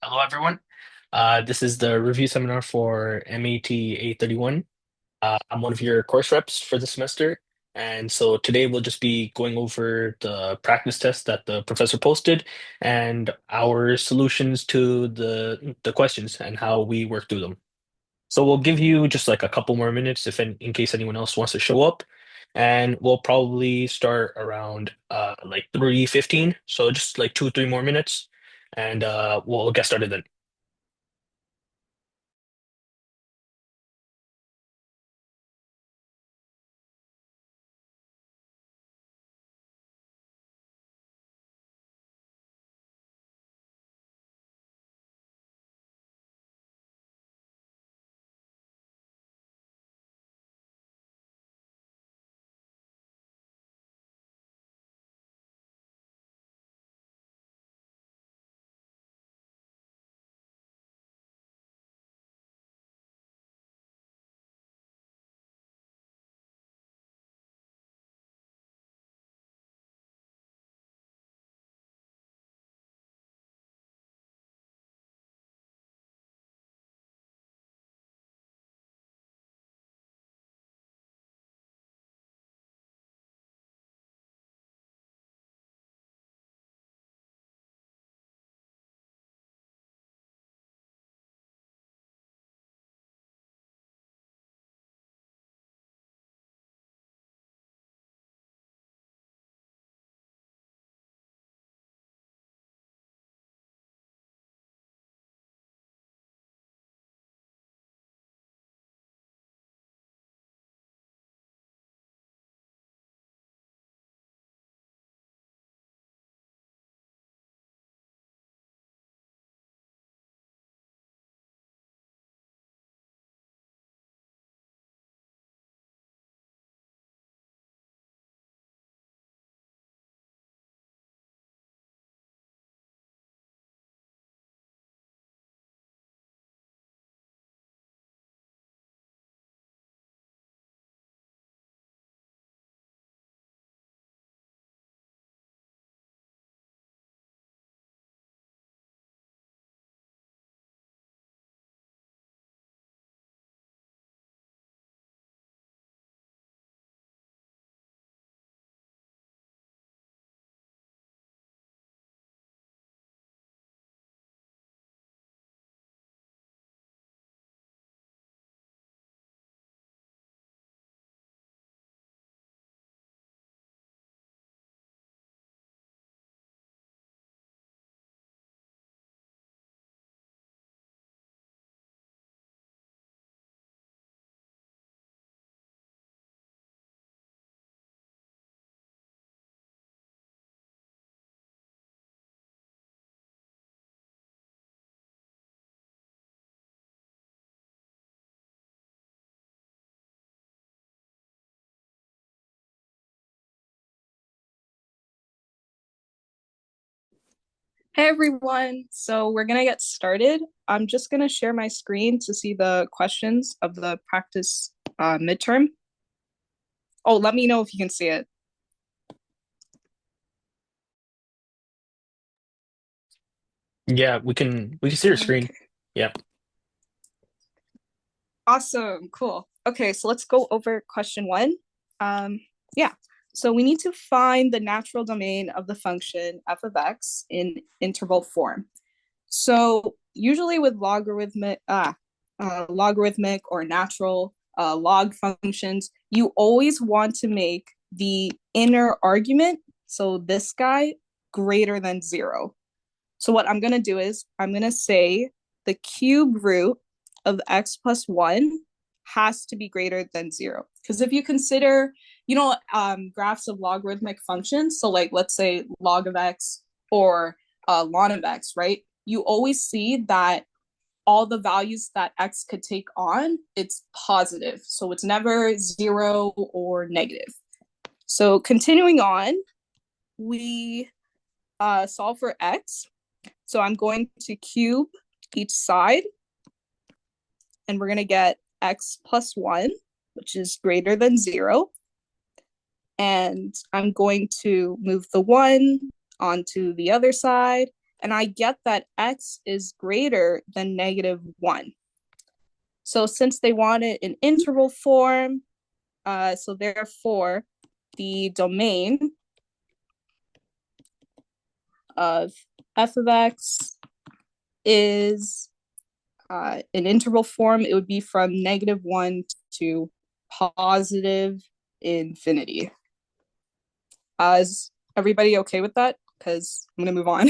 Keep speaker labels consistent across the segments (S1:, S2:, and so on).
S1: Hello, everyone. This is the review seminar for MAT31. I'm one of your course reps for the semester. And so today we'll just be going over the practice test that the professor posted and our solutions to the questions and how we work through them. So we'll give you just like a couple more minutes if in case anyone else wants to show up. And we'll probably start around like 3:15. So just like 2 or 3 more minutes and we'll get started then.
S2: Hey everyone. So we're gonna get started. I'm just gonna share my screen to see the questions of the practice midterm. Oh, let me know if you can see it.
S1: Yeah, we can see your screen.
S2: Okay.
S1: Yeah.
S2: Awesome. Cool. Okay, so let's go over question one. Um, yeah. So we need to find the natural domain of the function f of x in interval form. So usually with logarithmic or natural log functions, you always want to make the inner argument, so this guy, greater than 0. So what I'm going to do is I'm going to say the cube root of x plus 1 has to be greater than 0. Because if you consider, graphs of logarithmic functions, so like let's say log of x or ln of x, right? You always see that all the values that x could take on, it's positive. So it's never 0 or negative. So continuing on, we solve for x. So I'm going to cube each side, and we're going to get x plus 1, which is greater than 0. And I'm going to move the 1 onto the other side, and I get that x is greater than -1. So since they want it in interval form, so therefore the domain of f of x is in interval form, it would be from -1 to positive infinity. Is everybody okay with that? Because I'm going to move on.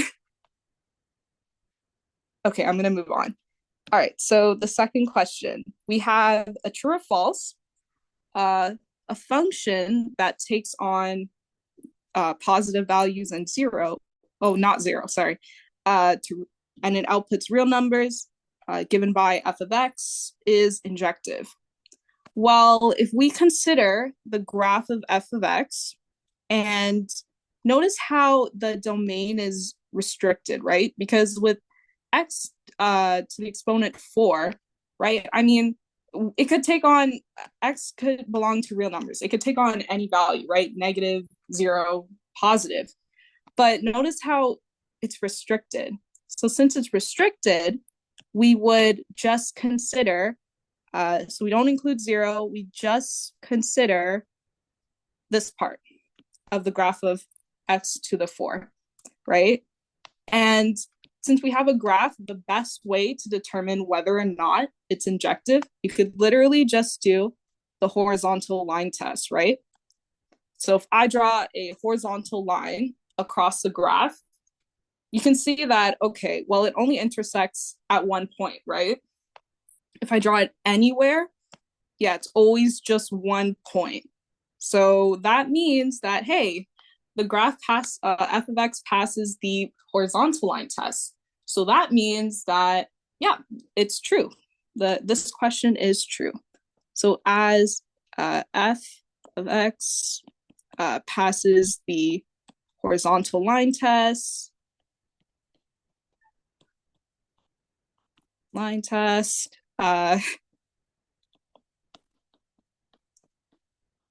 S2: Okay, I'm going to move on. All right, so the second question, we have a true or false, a function that takes on positive values and zero, oh, not zero, sorry, and it outputs real numbers given by f of x is injective. Well, if we consider the graph of f of x, and notice how the domain is restricted, right? Because with x to the exponent 4, right? I mean, it could take on, x could belong to real numbers. It could take on any value, right? Negative, 0, positive. But notice how it's restricted. So since it's restricted, we would just consider, so we don't include 0, we just consider this part of the graph of x to the 4, right? And since we have a graph, the best way to determine whether or not it's injective, you could literally just do the horizontal line test, right? So if I draw a horizontal line across the graph, you can see that, okay, well, it only intersects at one point, right? If I draw it anywhere, yeah, it's always just one point. So that means that, hey, the graph f of x passes the horizontal line test. So that means that, yeah, it's true. This question is true. So as f of x passes the horizontal line test,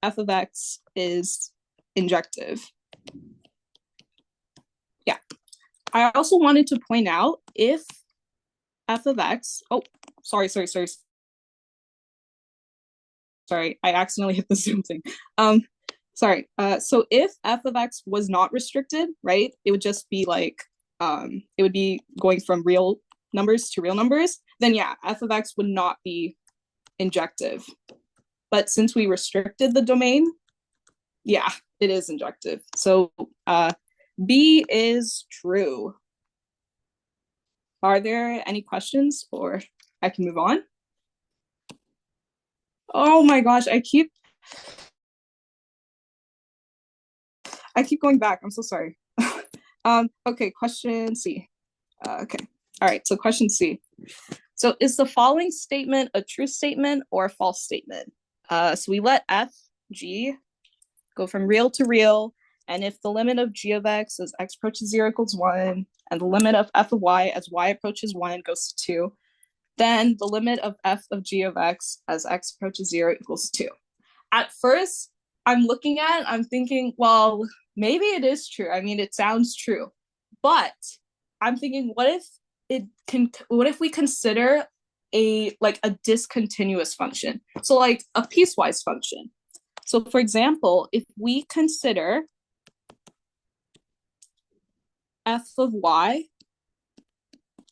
S2: f of x is injective. Yeah. I also wanted to point out if f of x, oh, sorry, I accidentally hit the Zoom thing. Sorry, so if f of x was not restricted, right, it would just be like, it would be going from real numbers to real numbers, then yeah, f of x would not be injective. But since we restricted the domain, yeah, it is injective. So B is true. Are there any questions, or I can move on? Oh my gosh, I keep going back. I'm so sorry. Okay, question C. Okay, all right, so question C. So is the following statement a true statement or a false statement? So we let f, g, go from real to real, and if the limit of g of x as x approaches 0 equals 1, and the limit of f of y as y approaches 1 goes to 2, then the limit of f of g of x as x approaches 0 equals 2. At first, I'm thinking, well, maybe it is true. I mean, it sounds true. But I'm thinking, what if we consider a discontinuous function? So like a piecewise function. So for example, if we consider f of y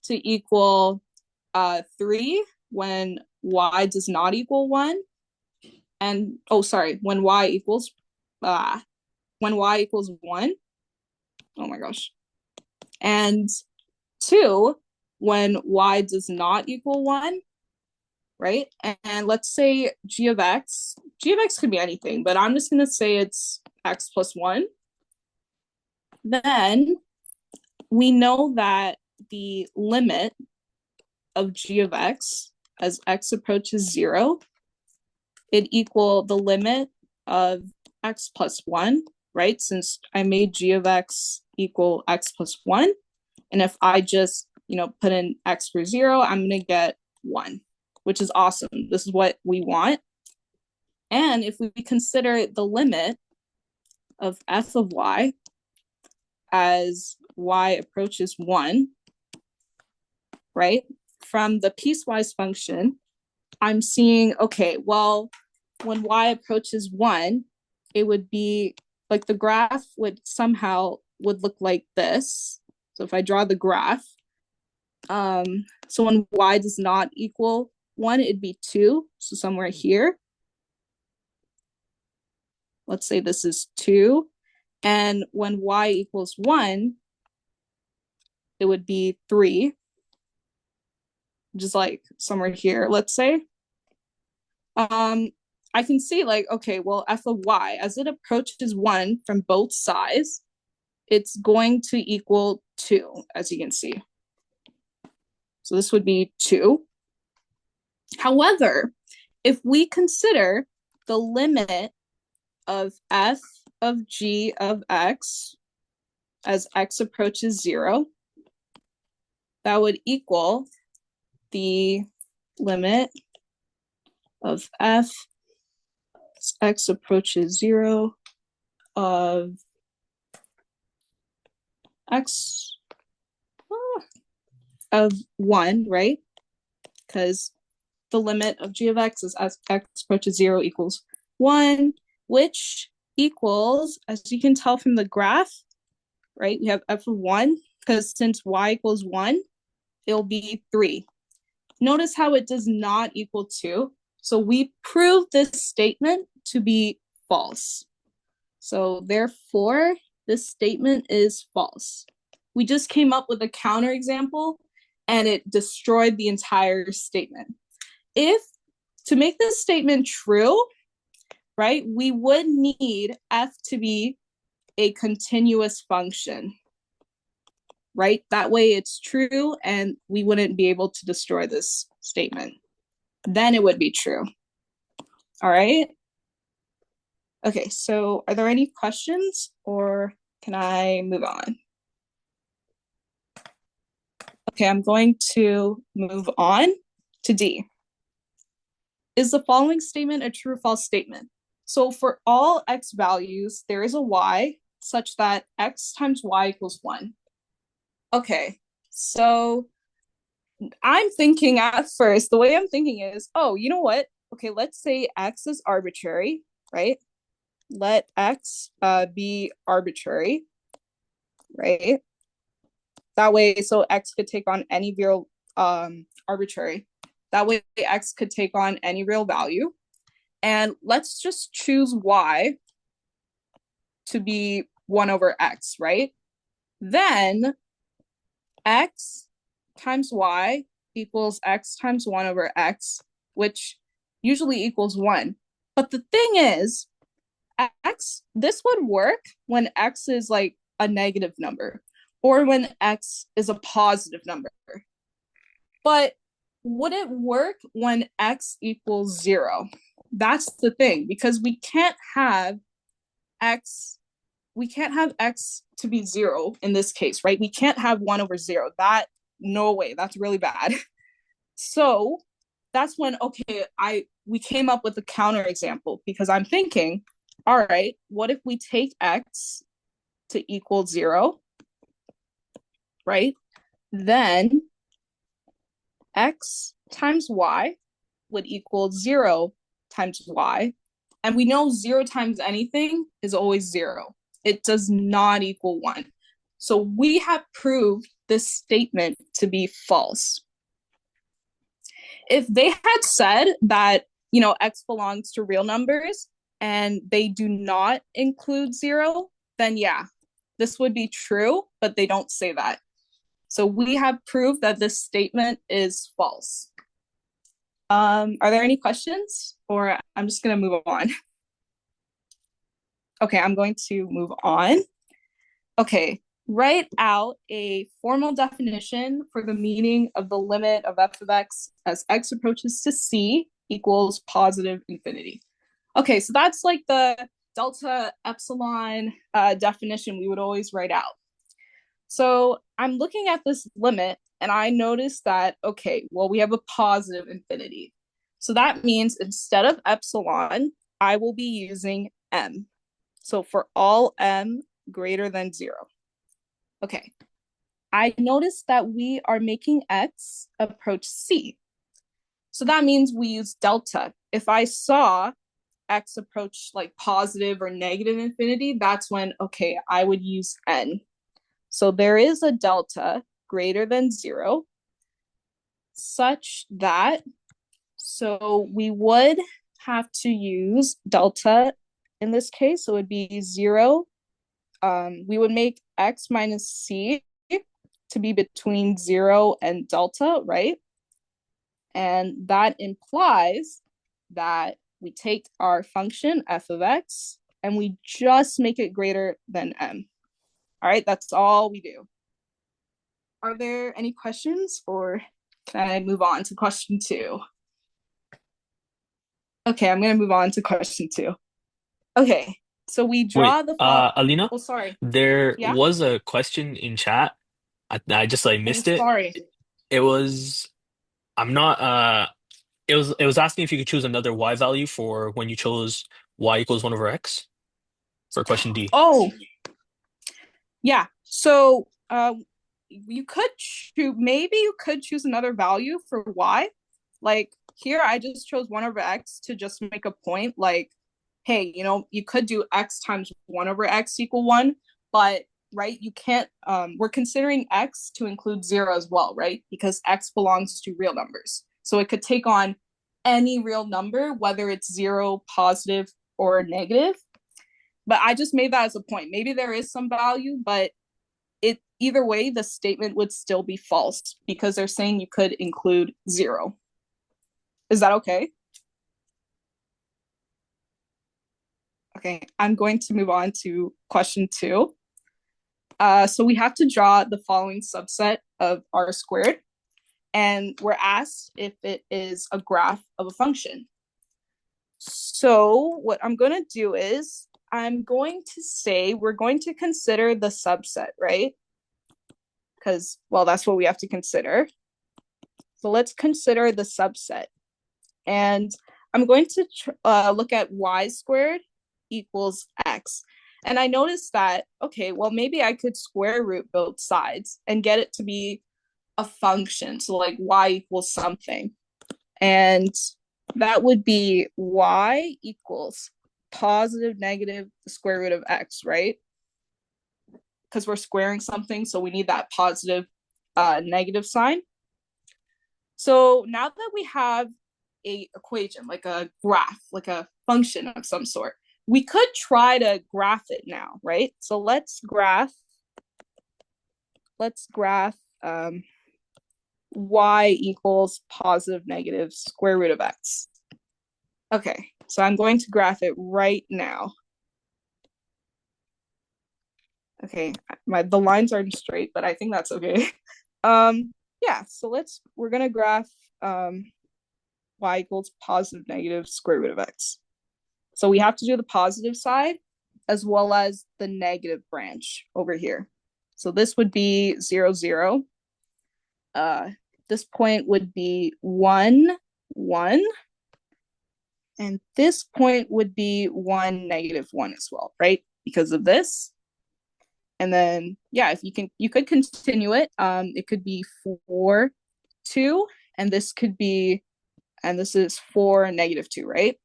S2: to equal 3 when y does not equal 1, and when y equals 1, oh my gosh, and 2 when y does not equal 1, right? And let's say g of x could be anything, but I'm just going to say it's x plus 1. Then we know that the limit of g of x as x approaches 0, it equal the limit of x plus 1, right? Since I made g of x equal x plus 1. And if I just, put in x for 0, I'm going to get 1, which is awesome. This is what we want. And if we consider the limit of f of y as y approaches 1, right? From the piecewise function, I'm seeing, okay, well, when y approaches 1, it would be like the graph would look like this. So if I draw the graph, so when y does not equal 1, it'd be 2. So somewhere here, let's say this is 2. And when y equals 1, it would be 3, just like somewhere here, let's say. I can see like, okay, well, f of y, as it approaches 1 from both sides, it's going to equal 2, as you can see. So this would be 2. However, if we consider the limit of f of g of x as x approaches 0, that would equal the limit of f as x approaches 0 of x of 1, right? Because the limit of g of x is as x approaches 0 equals 1, which equals, as you can tell from the graph, right? We have f of 1, because since y equals 1, it'll be 3. Notice how it does not equal 2. So we prove this statement to be false. So therefore, this statement is false. We just came up with a counterexample and it destroyed the entire statement. If to make this statement true, right, we would need f to be a continuous function, right? That way it's true and we wouldn't be able to destroy this statement. Then it would be true. All right. Okay, so are there any questions or can I move on? Okay, I'm going to move on to D. Is the following statement a true or false statement? So for all x values, there is a y such that x times y equals 1. Okay, so I'm thinking at first, the way I'm thinking is, oh, you know what? Okay, let's say x is arbitrary, right? Let x be arbitrary, right? That way, so x could take on any real arbitrary. That way, x could take on any real value. And let's just choose y to be 1 over x, right? Then x times y equals x times 1 over x, which usually equals 1. But the thing is, this would work when x is like a negative number or when x is a positive number. But would it work when x equals 0? That's the thing, because we can't have x to be 0 in this case, right? We can't have 1 over 0. That, no way, that's really bad. So that's when, okay, we came up with a counterexample, because I'm thinking, all right, what if we take x to equal 0, right? Then x times y would equal 0 times y. And we know 0 times anything is always 0. It does not equal 1. So we have proved this statement to be false. If they had said that, x belongs to real numbers and they do not include 0, then yeah, this would be true, but they don't say that. So we have proved that this statement is false. Are there any questions, or I'm just going to move on? Okay, I'm going to move on. Okay, write out a formal definition for the meaning of the limit of f of x as x approaches to c equals positive infinity. Okay, so that's like the delta epsilon definition we would always write out. So I'm looking at this limit and I noticed that, okay, well, we have a positive infinity. So that means instead of epsilon, I will be using m. So for all m greater than 0. Okay, I noticed that we are making x approach c. So that means we use delta. If I saw x approach like positive or negative infinity, that's when, okay, I would use n. So there is a delta greater than 0 such that, so we would have to use delta in this case. So it would be 0. We would make x minus c to be between 0 and delta, right? And that implies that we take our function f of x and we just make it greater than m. All right, that's all we do. Are there any questions, or can I move on to question 2? Okay, I'm going to move on to question 2. Okay, so we
S1: Wait,
S2: draw the fall.
S1: Alena,
S2: Oh, sorry.
S1: there
S2: Yeah.
S1: was a question in chat. I just like
S2: Oh,
S1: missed it.
S2: sorry.
S1: It was I'm not it was asking if you could choose another y value for when you chose y equals 1 over x for question D.
S2: Oh, yeah. So, you could choose. Maybe you could choose another value for y. Like here, I just chose 1 over x to just make a point. Like, hey, you could do x times 1 over x equal 1, but right, you can't. We're considering x to include 0 as well, right? Because x belongs to real numbers, so it could take on any real number, whether it's 0, positive, or negative. But I just made that as a point. Maybe there is some value, but it either way, the statement would still be false because they're saying you could include 0. Is that okay? Okay, I'm going to move on to question 2. So we have to draw the following subset of r squared, and we're asked if it is a graph of a function. So what I'm going to do is I'm going to say we're going to consider the subset, right? Because, well, that's what we have to consider. So let's consider the subset. And I'm going to look at y squared equals x. And I noticed that, okay, well, maybe I could square root both sides and get it to be a function. So like y equals something. And that would be y equals positive, negative, the square root of x, right? Because we're squaring something, so we need that positive negative sign. So now that we have a equation, like a graph, like a function of some sort, we could try to graph it now, right? So let's graph y equals positive, negative, square root of x. Okay, so I'm going to graph it right now. Okay, the lines aren't straight, but I think that's okay. Yeah, so we're gonna graph y equals positive, negative, square root of x. So we have to do the positive side as well as the negative branch over here. So this would be 0, 0. This point would be 1, 1. And this point would be 1, negative 1 as well, right? Because of this. And then, yeah, if you could continue it. It could be 4, 2, and this is 4, negative 2, right?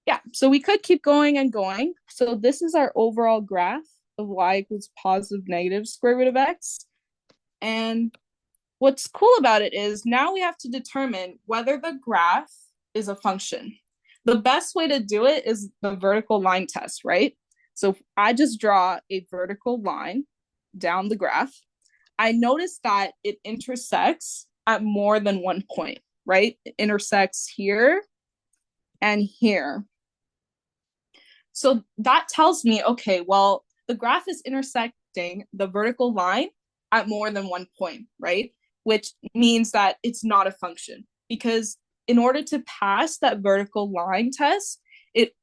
S2: Yeah, so we could keep going and going. So this is our overall graph of y equals positive, negative, square root of x. And what's cool about it is now we have to determine whether the graph is a function. The best way to do it is the vertical line test, right? So if I just draw a vertical line down the graph, I notice that it intersects at more than one point, right? It intersects here and here. So that tells me, okay, well, the graph is intersecting the vertical line at more than one point, right? Which means that it's not a function, because in order to pass that vertical line test,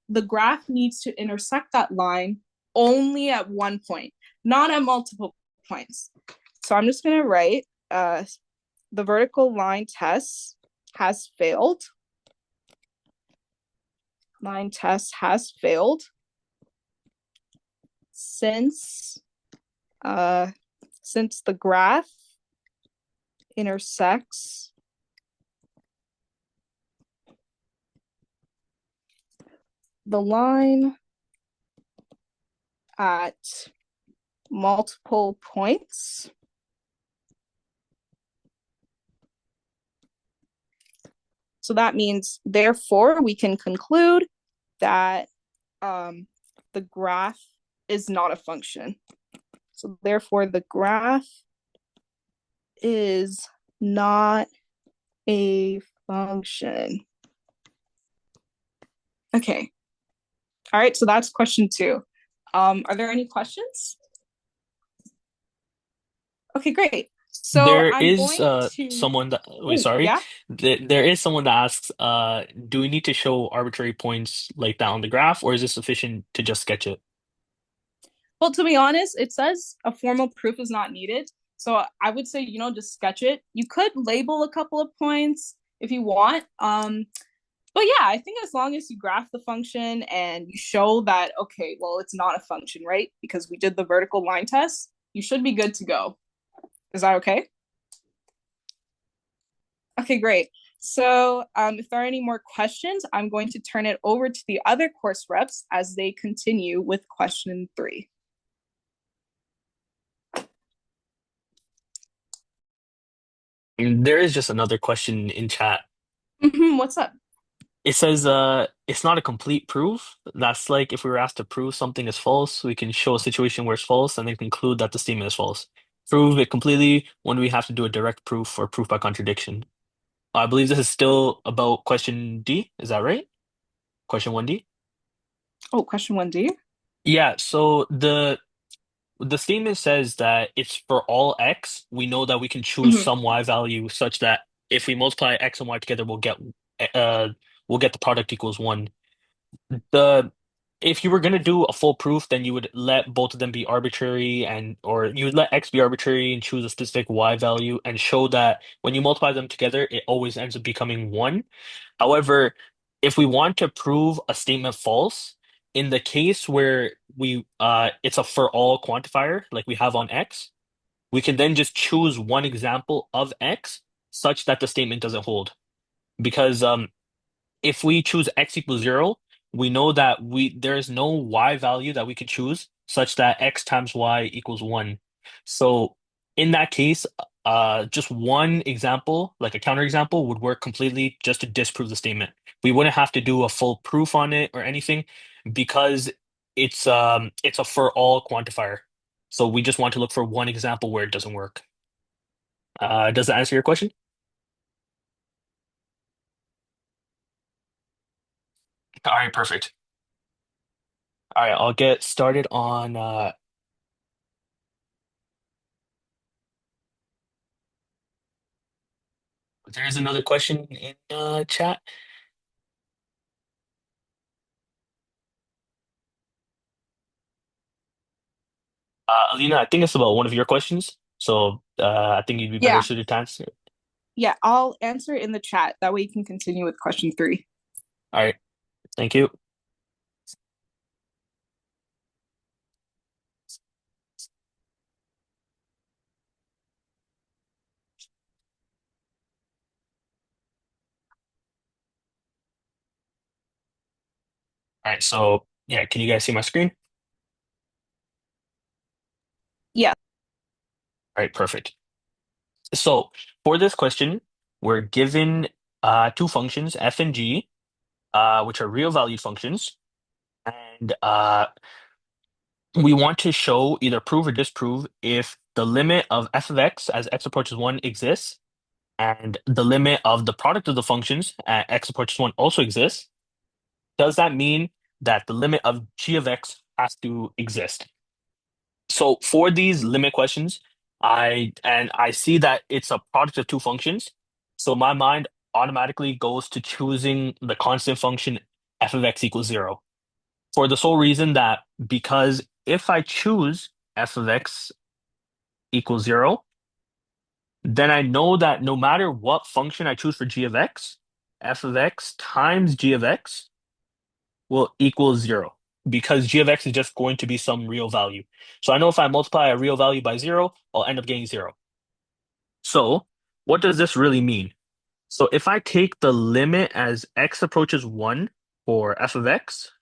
S2: the graph needs to intersect that line only at one point, not at multiple points. So I'm just going to write the vertical line test has failed. Line test has failed since since the graph intersects the line at multiple points, so that means, therefore, we can conclude that the graph is not a function. So therefore, the graph is not a function. Okay. All right, so that's question 2. Are there any questions? Okay, great. So
S1: There
S2: I'm
S1: is
S2: going to,
S1: someone that wait,
S2: oh,
S1: sorry.
S2: yeah.
S1: There is someone that asks, do we need to show arbitrary points like that on the graph, or is it sufficient to just sketch it?
S2: Well, to be honest, it says a formal proof is not needed. So I would say, just sketch it. You could label a couple of points if you want. But yeah, I think as long as you graph the function and you show that, okay, well, it's not a function, right? Because we did the vertical line test, you should be good to go. Is that okay? Okay, great. So if there are any more questions, I'm going to turn it over to the other course reps as they continue with question 3.
S1: There is just another question in chat.
S2: What's up?
S1: It says it's not a complete proof. That's like if we were asked to prove something is false, we can show a situation where it's false and then conclude that the statement is false. Prove it completely when we have to do a direct proof or proof by contradiction. I believe this is still about question D. Is that right? Question 1D?
S2: Oh, question 1D?
S1: Yeah, so the statement says that it's for all x, we know that we can choose
S2: Mm-hmm.
S1: some y value such that if we multiply x and y together, uh we'll get the product equals 1. The If you were gonna do a full proof, then you would let both of them be arbitrary and or you would let x be arbitrary and choose a specific y value and show that when you multiply them together, it always ends up becoming 1. However, if we want to prove a statement false, in the case where we it's a for all quantifier like we have on x, we can then just choose one example of x such that the statement doesn't hold. Because if we choose x equals 0, we know that there is no y value that we could choose such that x times y equals 1. So in that case, just one example, like a counterexample, would work completely just to disprove the statement. We wouldn't have to do a full proof on it or anything because it's a for all quantifier. So we just want to look for one example where it doesn't work. Does that answer your question? All right, perfect. All right, I'll get started on there's another question in chat. Alena, I think it's about one of your questions. So I think you'd be better
S2: Yeah.
S1: suited to answer.
S2: Yeah, I'll answer it in the chat. That way you can continue with question 3.
S1: All right, thank you. All right, so yeah, can you guys see my screen?
S2: Yeah.
S1: All right, perfect. So for this question, we're given two functions, f and g, which are real valued functions, and we want to show either prove or disprove if the limit of f of x as x approaches 1 exists, and the limit of the product of the functions at x approaches 1 also exists. Does that mean that the limit of g of x has to exist? So for these limit questions, I see that it's a product of two functions. So my mind automatically goes to choosing the constant function f of x equals 0 for the sole reason that because if I choose f of x equals 0, then I know that no matter what function I choose for g of x, f of x times g of x will equal 0. because g of x is just going to be some real value. So I know if I multiply a real value by 0, I'll end up getting 0. So what does this really mean? So if I take the limit as x approaches 1 for f of x,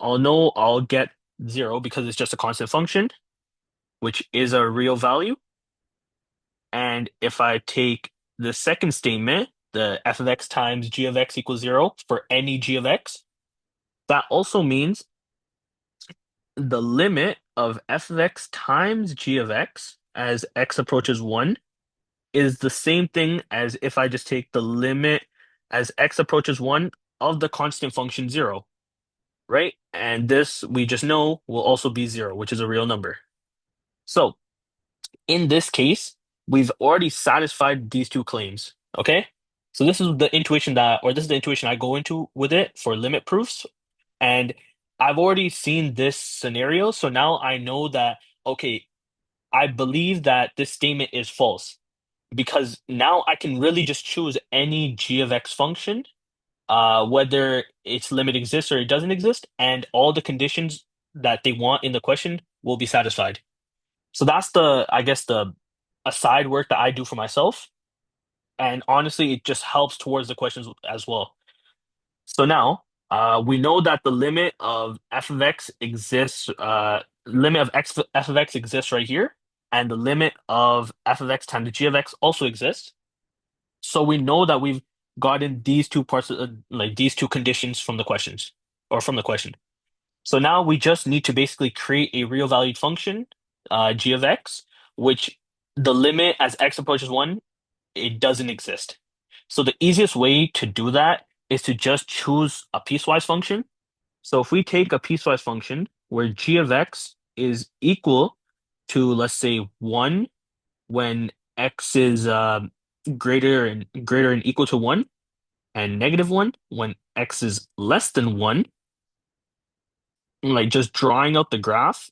S1: I'll know I'll get 0 because it's just a constant function, which is a real value. And if I take the second statement, the f of x times g of x equals 0 for any g of x, that also means the limit of f of x times g of x as x approaches 1 is the same thing as if I just take the limit as x approaches 1 of the constant function 0, right? And this, we just know, will also be 0, which is a real number. So in this case, we've already satisfied these two claims, okay? So this is the intuition that, or this is the intuition I go into with it for limit proofs. And I've already seen this scenario, so now I know that, okay, I believe that this statement is false because now I can really just choose any g of x function, whether its limit exists or it doesn't exist, and all the conditions that they want in the question will be satisfied. So that's the, I guess, the aside work that I do for myself. And honestly, it just helps towards the questions as well. So now we know that the limit of f of x exists, limit of x f of x exists right here, and the limit of f of x times the g of x also exists. So we know that we've gotten these two parts, like these two conditions from the questions or from the question. So now we just need to basically create a real valued function, g of x, which the limit as x approaches 1, it doesn't exist. So the easiest way to do that is to just choose a piecewise function. So if we take a piecewise function where g of x is equal to, let's say, 1 when x is greater and equal to 1, and -1 when x is less than 1, like just drawing out the graph,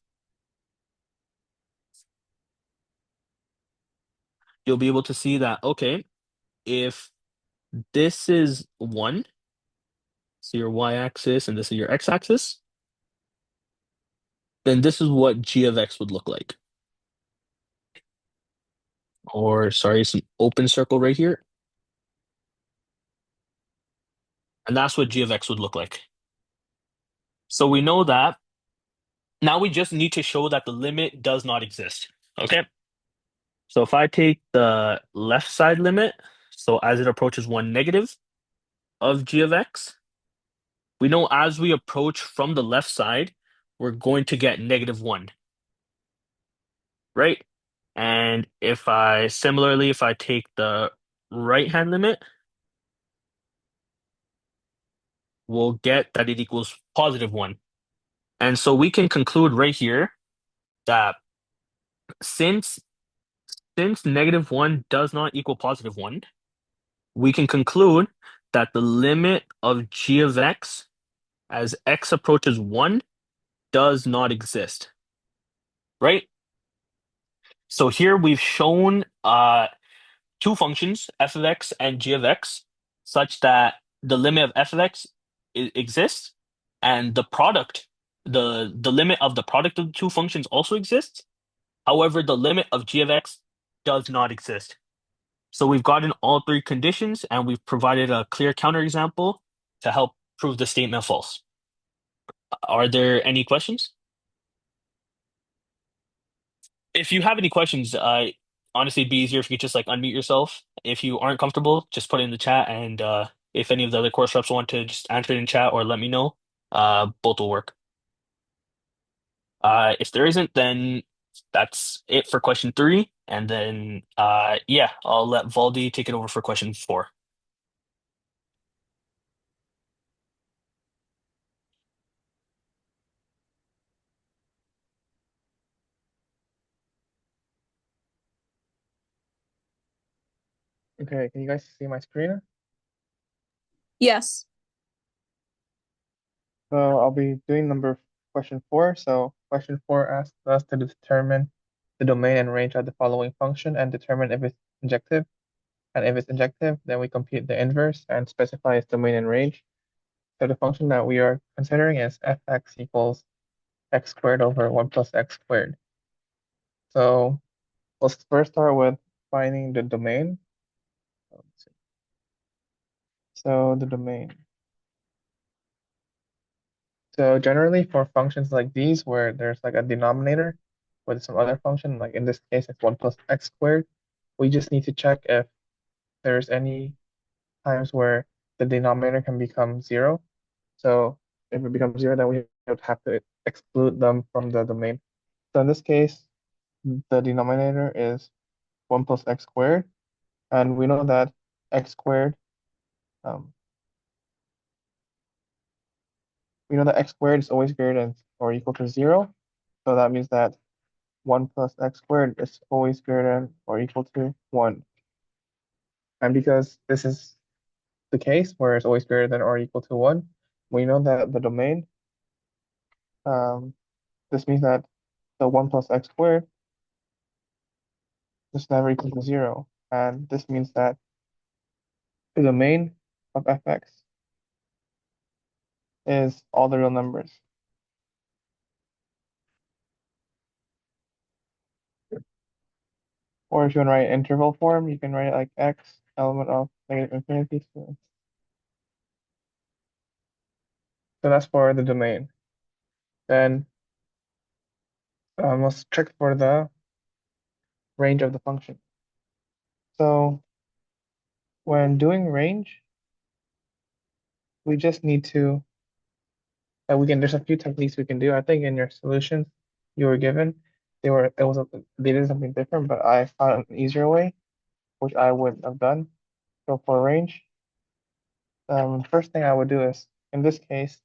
S1: you'll be able to see that, okay, if this is 1, so your y-axis, and this is your x-axis, then this is what g of x would look like. Or, sorry, some open circle right here. And that's what g of x would look like. So we know that. Now we just need to show that the limit does not exist. Okay? So if I take the left side limit, so as it approaches 1 negative of g of x, we know as we approach from the left side, we're going to get -1, right? And if I similarly, if I take the right hand limit, we'll get that it equals +1. And so we can conclude right here that since -1 does not equal +1, we can conclude that the limit of g of x as x approaches 1 does not exist, right? So here we've shown two functions, f of x and g of x, such that the limit of f of x exists, and the product, the limit of the product of the two functions also exists. However, the limit of g of x does not exist. So we've gotten all three conditions, and we've provided a clear counterexample to help prove the statement false. Are there any questions? If you have any questions, honestly, it'd be easier if you could just like unmute yourself. If you aren't comfortable, just put it in the chat, and if any of the other course reps want to just answer it in chat or let me know, both will work. If there isn't, then that's it for question 3, and then yeah, I'll let Valdy take it over for question 4.
S3: Okay, can you guys see my screen?
S2: Yes.
S3: So I'll be doing question 4. So question 4 asks us to determine the domain and range of the following function and determine if it's injective. And if it's injective, then we compute the inverse and specify its domain and range. So the function that we are considering is fx equals x squared over 1 plus x squared. So let's first start with finding the domain. So the domain. So generally for functions like these, where there's like a denominator with some other function, like in this case, it's 1 plus x squared, we just need to check if there's any times where the denominator can become 0. So if it becomes 0, then we would have to exclude them from the domain. So in this case, the denominator is 1 plus x squared, and we know that x squared, um, we know that x squared is always greater than or equal to 0. So that means that 1 plus x squared is always greater than or equal to 1. And because this is the case where it's always greater than or equal to 1, we know that the domain, um, this means that the 1 plus x squared is never equal to 0. And this means that the domain of fx is all the real numbers. Or if you want to write interval form, you can write it like x element of negative infinity. So that's for the domain. Then let's check for the range of the function. So when doing range, we just need to, there's a few techniques we can do. I think in your solutions you were given, they did something different, but I found an easier way, which I wouldn't have done. So for range, first thing I would do is, in this case,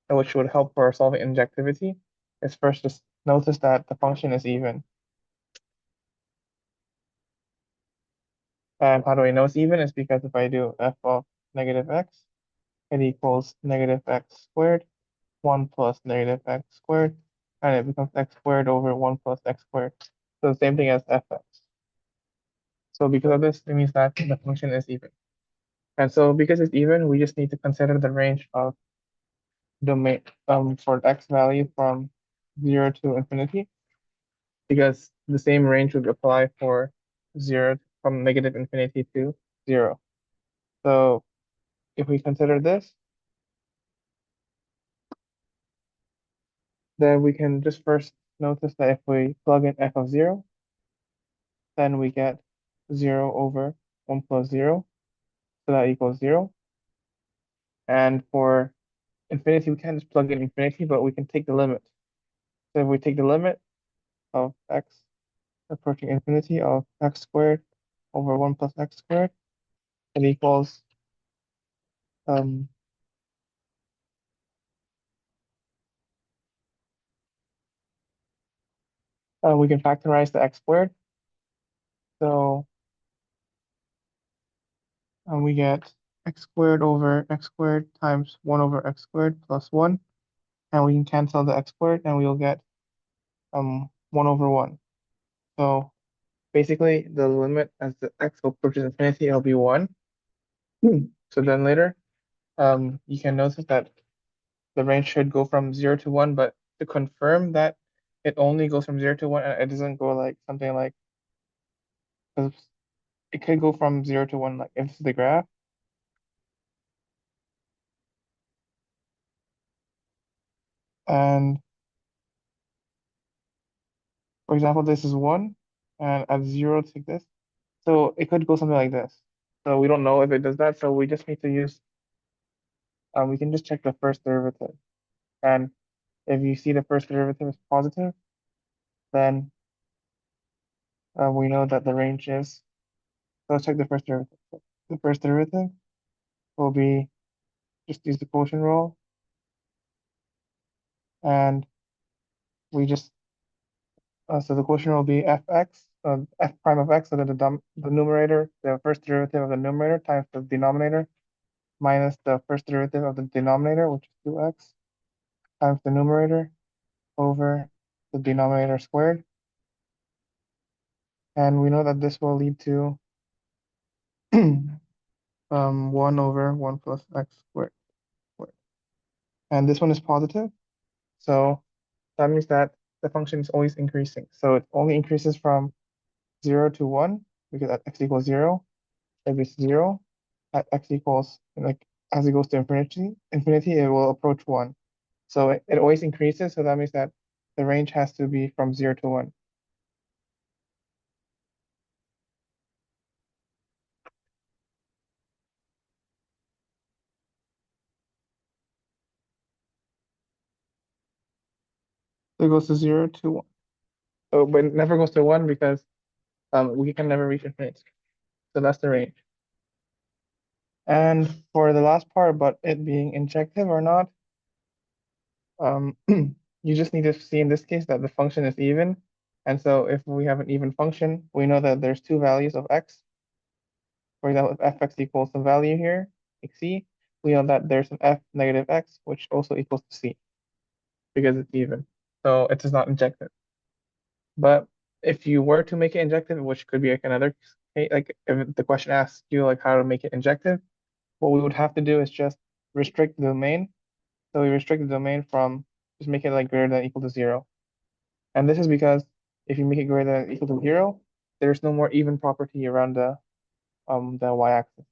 S3: which would help for solving injectivity, is first just notice that the function is even. And how do I know it's even? It's because if I do f of negative x, it equals negative x squared, 1 plus negative x squared, and it becomes x squared over 1 plus x squared. So the same thing as fx. So because of this, it means that the function is even. And so because it's even, we just need to consider the range of domain for x value from 0 to infinity, because the same range would apply for 0 from negative infinity to 0. So if we consider this, then we can just first notice that if we plug in f of 0, then we get 0 over 1 plus 0, so that equals 0. And for infinity, we can't just plug in infinity, but we can take the limit. So if we take the limit of x approaching infinity of x squared over 1 plus x squared, it equals, um, we can factorize the x squared. So we get x squared over x squared times 1 over x squared plus 1. And we can cancel the x squared, and we will get 1 over 1. So basically, the limit as the x approaches infinity, it'll be 1. So then later, you can notice that the range should go from 0 to 1, but to confirm that it only goes from 0 to 1, and it doesn't go like something like, 'cause it could go from 0 to 1, like if this is the graph. And for example, this is 1, and at 0, take this. So it could go something like this. So we don't know if it does that, so we just need to use, we can just check the first derivative. And if you see the first derivative is positive, then we know that the range is, so let's check the first derivative. So the first derivative will be, just use the quotient rule, and we just, so the quotient will be fx, f prime of x, so that the numerator, the first derivative of the numerator times the denominator minus the first derivative of the denominator, which is 2x, times the numerator over the denominator squared. And we know that this will lead to 1 over 1 plus x squared. and this one is positive. So that means that the function is always increasing. So it only increases from 0 to 1 because at x equals 0, if it's 0, at x equals, like, as it goes to infinity, it will approach 1. So it always increases, so that means that the range has to be from 0 to 1. So it goes to 0 to 1. So, but it never goes to 1 because we can never reach infinity. So that's the range. And for the last part about it being injective or not, you just need to see in this case that the function is even. And so if we have an even function, we know that there's two values of x. For example, if fx equals some value here, like c, we know that there's an f negative x, which also equals to c, because it's even. So it is not injective. But if you were to make it injective, which could be like another, like if the question asks you like how to make it injective, what we would have to do is just restrict the domain. So we restrict the domain from just make it like greater than or equal to 0. And this is because if you make it greater than or equal to 0, there's no more even property around the y-axis.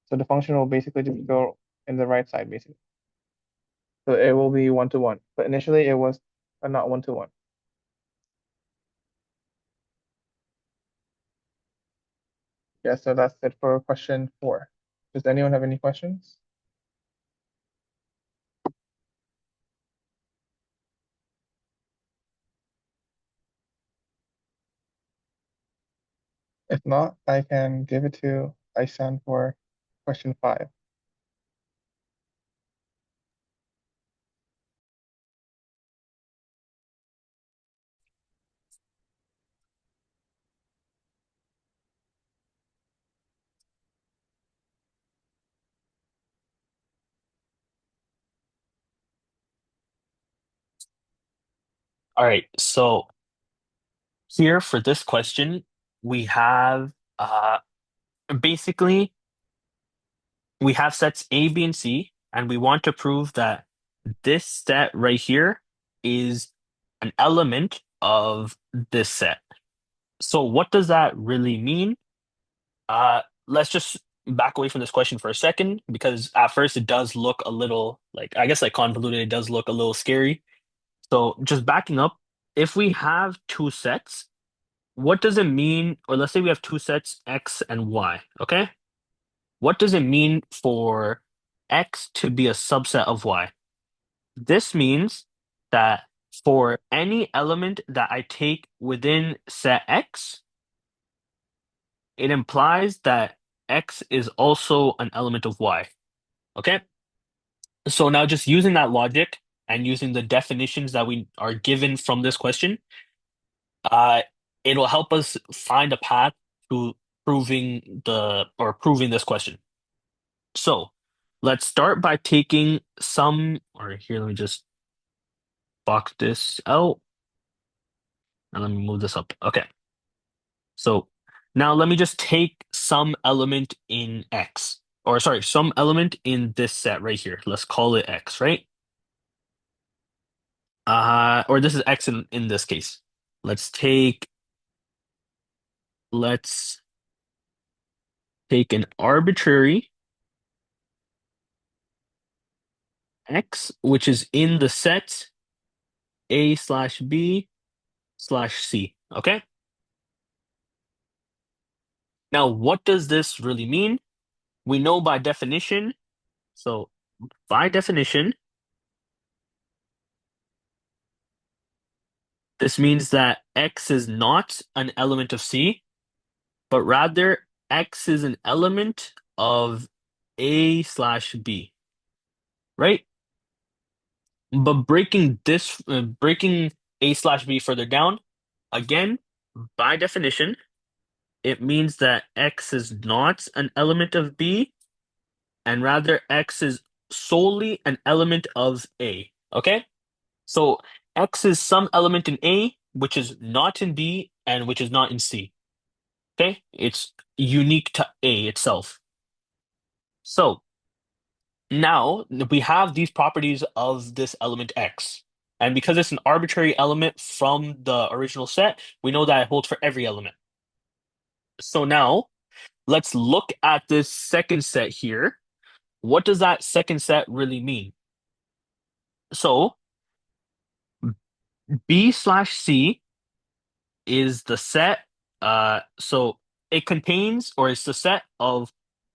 S3: So the function will basically just go in the right side, basically. So it will be 1 to 1. But initially it was not 1 to 1. Yeah, so that's it for question 4. Does anyone have any questions? If not, I can give it to Eishan for question 5.
S1: All right, so here for this question, we have basically we have sets A, B, and C, and we want to prove that this set right here is an element of this set. So what does that really mean? Let's just back away from this question for a second because at first it does look a little like I guess like convoluted. It does look a little scary. So just backing up, if we have two sets, what does it mean? Or let's say we have two sets, X and Y, okay? What does it mean for X to be a subset of Y? This means that for any element that I take within set X, it implies that X is also an element of Y. Okay? So now just using that logic and using the definitions that we are given from this question, uh, it'll help us find a path to proving this question. So let's start by taking some, or here, let me just box this out and let me move this up. Okay. So now let me just take some element in X, or sorry, some element in this set right here. Let's call it X, right? Or this is X in this case. Let's take let's take an arbitrary X, which is in the set A slash B slash C. Okay. Now, what does this really mean? We know by definition. So by definition, this means that X is not an element of C, but rather X is an element of A slash B, right? But breaking A slash B further down, again, by definition, it means that X is not an element of B, and rather X is solely an element of A. Okay? So X is some element in A, which is not in B, and which is not in C. Okay? It's unique to A itself. So Now we have these properties of this element X. And because it's an arbitrary element from the original set, we know that it holds for every element. So now let's look at this second set here. What does that second set really mean? So B slash C is the set, so it contains, or it's the set of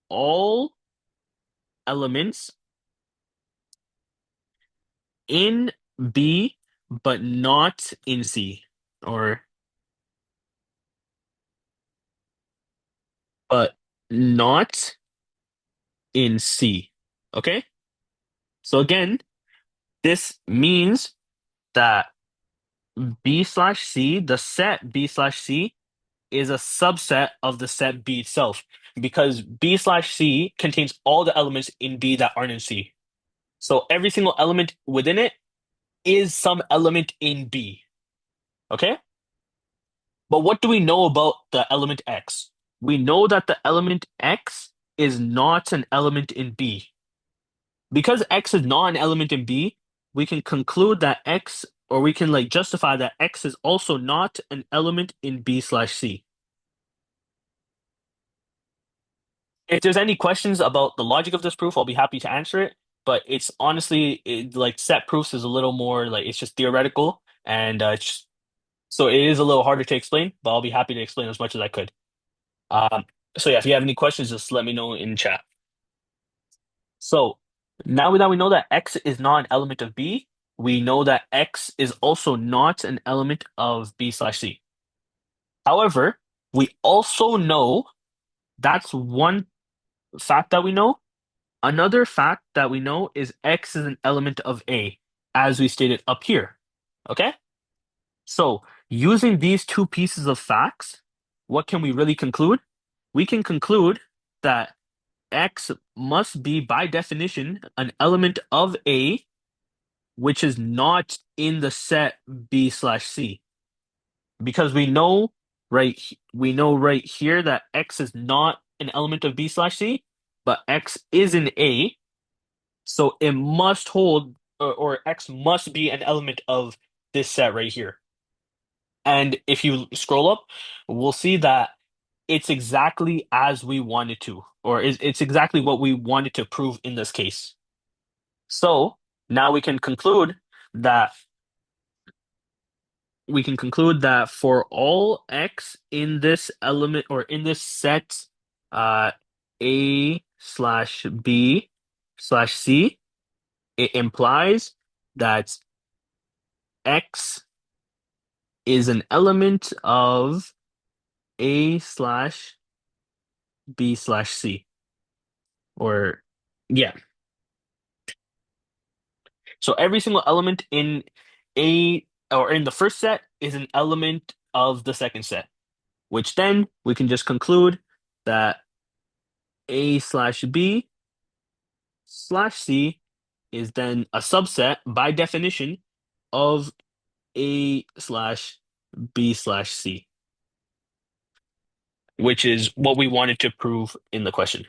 S1: all elements in B, but not in C, or but not in C. Okay? So again, this means that B slash C, the set B slash C, is a subset of the set B itself because B slash C contains all the elements in B that aren't in C. So every single element within it is some element in B. Okay? But what do we know about the element X? We know that the element X is not an element in B. Because X is not an element in B, we can conclude that X, or we can like justify that X is also not an element in B slash C. If there's any questions about the logic of this proof, I'll be happy to answer it. But it's honestly, like set proofs is a little more like it's just theoretical, and so it is a little harder to explain. But I'll be happy to explain as much as I could. Um, so yeah, if you have any questions, just let me know in chat. So now that we know that X is not an element of B, we know that X is also not an element of B slash C. However, we also know that's one fact that we know. Another fact that we know is X is an element of A, as we stated up here. Okay? So using these two pieces of facts, what can we really conclude? We can conclude that X must be, by definition, an element of A, which is not in the set B slash C. Because we know right here that X is not an element of B slash C, but X is in A, so it must hold, or X must be an element of this set right here. And if you scroll up, we'll see that it's exactly as we wanted to, or it's exactly what we wanted to prove in this case. So now that we can conclude that for all X in this element or in this set, uh, A slash B slash C, it implies that X is an element of A slash B slash C. Or, yeah. So every single element in A or in the first set is an element of the second set, which then we can just conclude that A slash B slash C is then a subset by definition of A slash B slash C, which is what we wanted to prove in the question.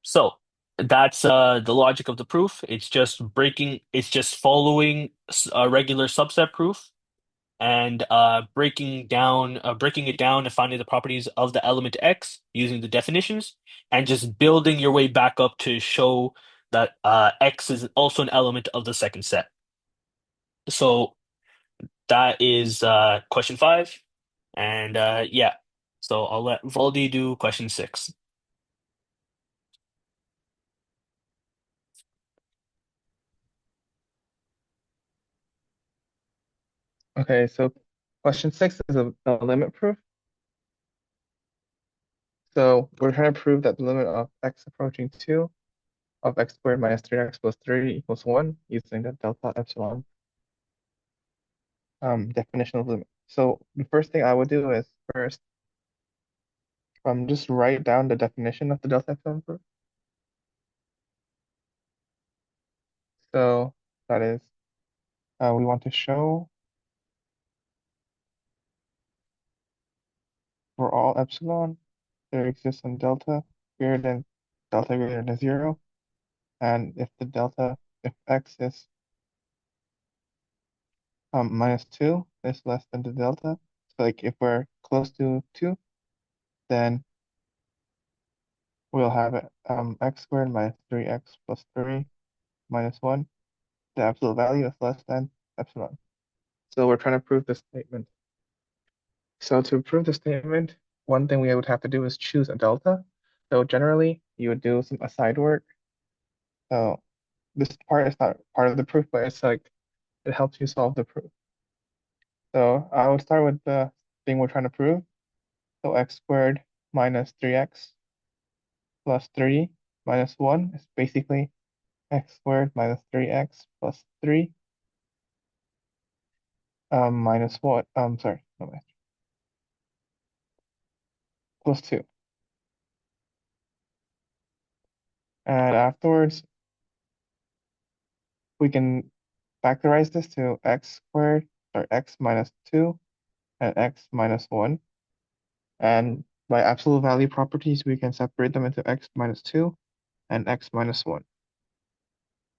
S1: So that's the logic of the proof. It's just following a regular subset proof and breaking it down and finding the properties of the element X using the definitions and just building your way back up to show that X is also an element of the second set. So that is question 5. And yeah, so I'll let Valdy do question 6.
S3: Okay, so question 6 is a limit proof. So we're trying to prove that the limit of x approaching 2 of x squared minus 3x plus 3 equals 1 using the delta epsilon definition of limit. So the first thing I would do is first just write down the definition of the delta epsilon proof. So that is, we want to show for all epsilon, there exists some delta greater than 0, And if x is minus 2 is less than the delta, so like if we're close to 2, then we'll have it x squared minus 3x plus 3 minus 1. The absolute value is less than epsilon. So we're trying to prove this statement. So to prove the statement, one thing we would have to do is choose a delta. So generally, you would do some aside work. So this part is not part of the proof, but it's like it helps you solve the proof. So I would start with the thing we're trying to prove. So x squared minus 3x plus 3 minus 1 is basically x squared minus 3x plus 3 minus 1, sorry, no, plus 2. And afterwards, we can factorize this to x squared, or x minus 2 and x minus 1. And by absolute value properties, we can separate them into x minus 2 and x minus 1.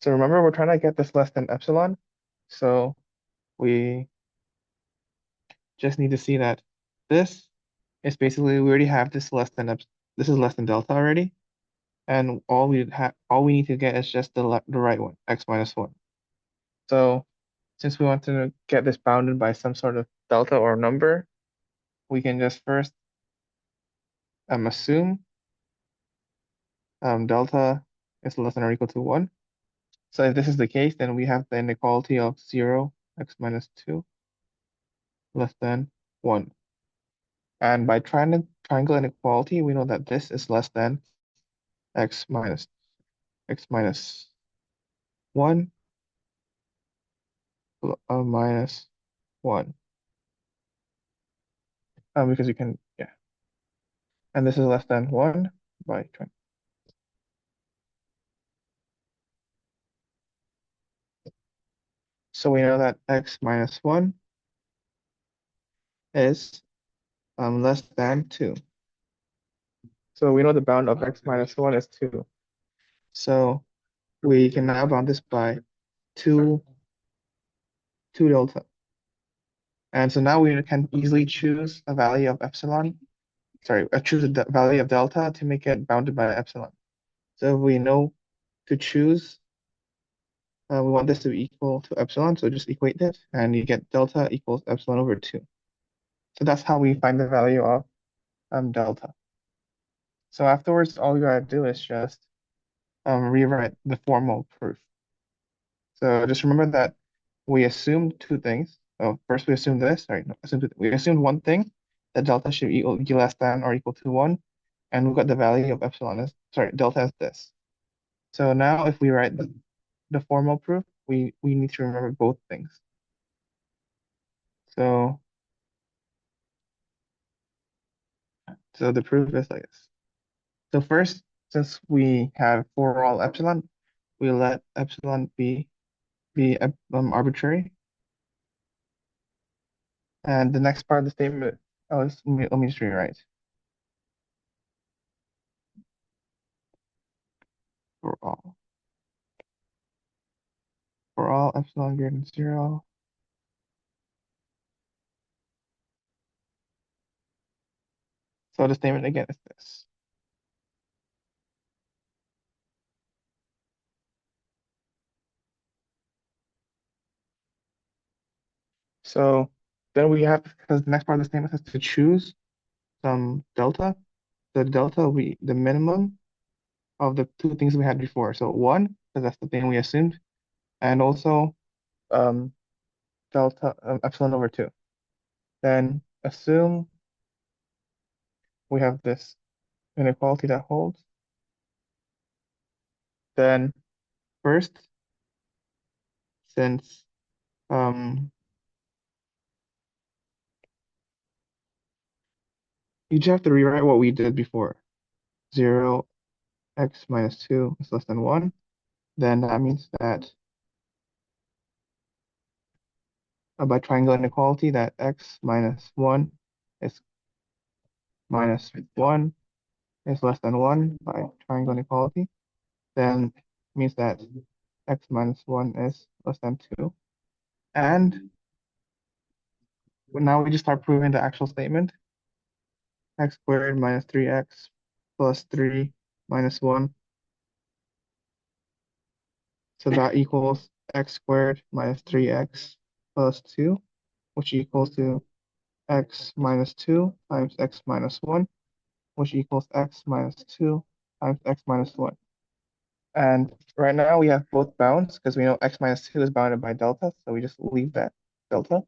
S3: So remember, we're trying to get this less than epsilon. So we just need to see that this is basically, we already have this this is less than delta already. And all we need to get is just the right one, x minus 1. So since we want to get this bounded by some sort of delta or number, we can just first assume delta is less than or equal to 1. So if this is the case, then we have the inequality of 0, x minus 2, less than 1. And by triangle inequality, we know that this is less than x minus 1 minus 1. Because you can, yeah. And this is less than 1 by triangle. So we know that x minus 1 is less than 2. So we know the bound of x minus 1 is 2. So we can now bound this by 2 delta. And so now we can easily choose a value of epsilon. Sorry, choose a value of delta to make it bounded by epsilon. So if we know to choose, we want this to be equal to epsilon, so just equate this, and you get delta equals epsilon over 2. So that's how we find the value of delta. So afterwards, all we gotta do is just rewrite the formal proof. So just remember that we assumed two things. Oh, first we assumed this. Sorry, no, we assumed one thing, that delta should be less than or equal to 1, and we got the value of epsilon as, sorry, delta as this. So now if we write the formal proof, we need to remember both things. So the proof is like this. So first, since we have for all epsilon, we let epsilon be arbitrary. And the next part of the statement, let me just rewrite. For all epsilon greater than 0. So the statement again is this. So then we have, because the next part of the statement has to choose some delta. The delta will be the minimum of the two things we had before. So 1, because that's the thing we assumed, and also um, delta epsilon over 2. Then assume we have this inequality that holds. Then first, since you just have to rewrite what we did before. 0, x minus 2 is less than 1. Then that means that by triangle inequality, that x minus 1 is minus 1 is less than 1 by triangle inequality. Then means that x minus 1 is less than 2. And now we just start proving the actual statement. X squared minus 3x plus 3 minus 1. So that equals x squared minus 3x plus 2, which equals to x minus 2 times x minus 1, which equals x minus 2 times x minus 1. And right now we have both bounds because we know x minus 2 is bounded by delta, so we just leave that delta.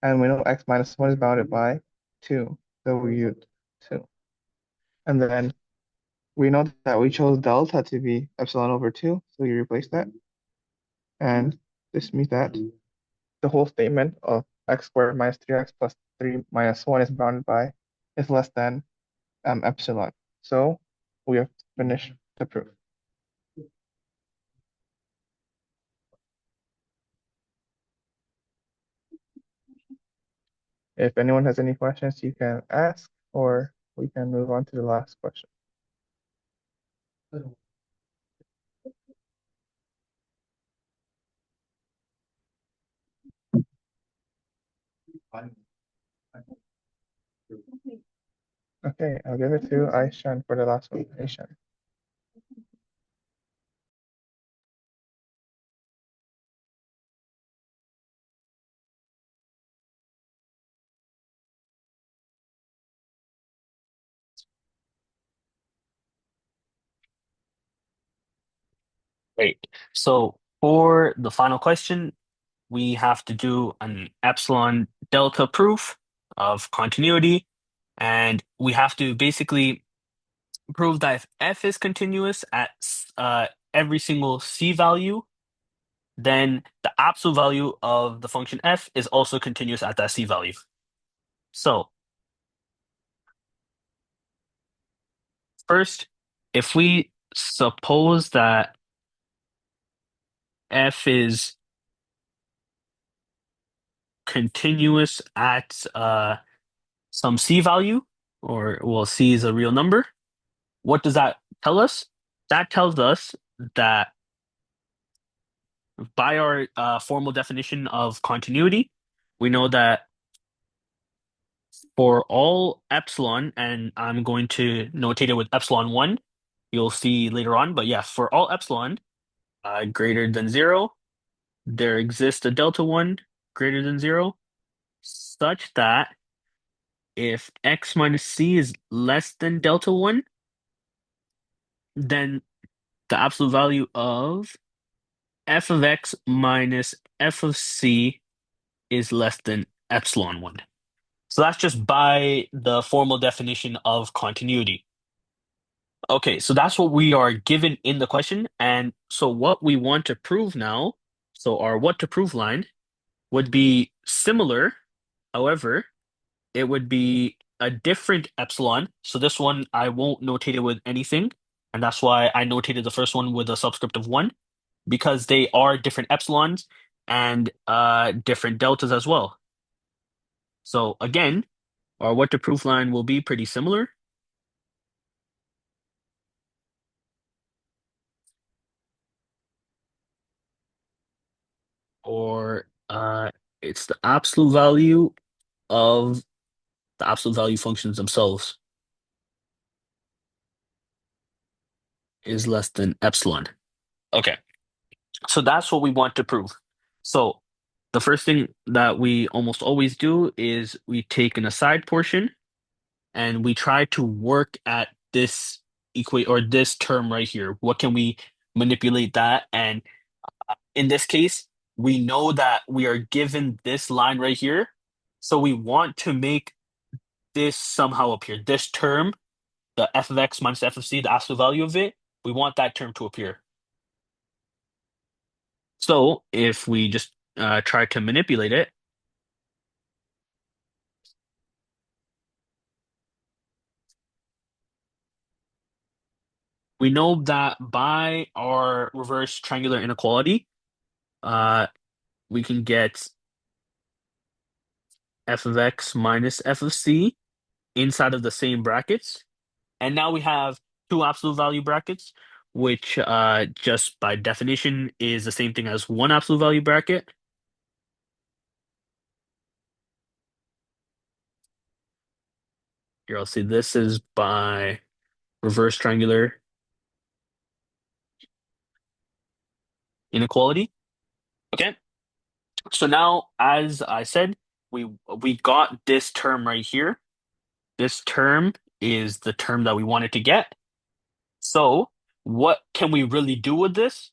S3: And we know x minus 1 is bounded by 2, so we use 2. And then we know that we chose delta to be epsilon over 2, so you replace that. And this means that the whole statement of x squared minus 3x plus 3 minus 1 is less than epsilon. So we have finished the proof. If anyone has any questions, you can ask, or we can move on to the last question. Okay, I'll give it to Aishan for the last one. Aishan.
S1: Great. So for the final question, we have to do an epsilon delta proof of continuity, and we have to basically prove that if f is continuous at every single c value, then the absolute value of the function f is also continuous at that c value. So first, if we suppose that f is continuous at some c value, or well, c is a real number, what does that tell us? That tells us that by our formal definition of continuity, we know that for all epsilon, and I'm going to notate it with epsilon 1, you'll see later on, but yeah, for all epsilon greater than 0, there exists a delta 1 greater than 0, such that if x minus c is less than delta 1, then the absolute value of f of x minus f of c is less than epsilon 1. So that's just by the formal definition of continuity. Okay, so that's what we are given in the question. And so what we want to prove now, so our what to prove line would be similar. However, it would be a different epsilon. So this one, I won't notate it with anything. And that's why I notated the first one with a subscript of 1, because they are different epsilons and different deltas as well. So again, our what to prove line will be pretty similar. Or it's the absolute value of the absolute value functions themselves is less than epsilon. Okay, so that's what we want to prove. So the first thing that we almost always do is we take an aside portion and we try to work at this equate or this term right here. What can we manipulate that? And in this case, we know that we are given this line right here. So we want to make this somehow appear. This term, the f of x minus f of c, the absolute value of it, we want that term to appear. So if we just try to manipulate it, we know that by our reverse triangular inequality, we can get f of x minus f of c inside of the same brackets. And now we have two absolute value brackets. which just by definition is the same thing as one absolute value bracket. Here, I'll say this is by reverse triangular inequality. Okay. So now, as I said, we got this term right here. This term is the term that we wanted to get. So what can we really do with this?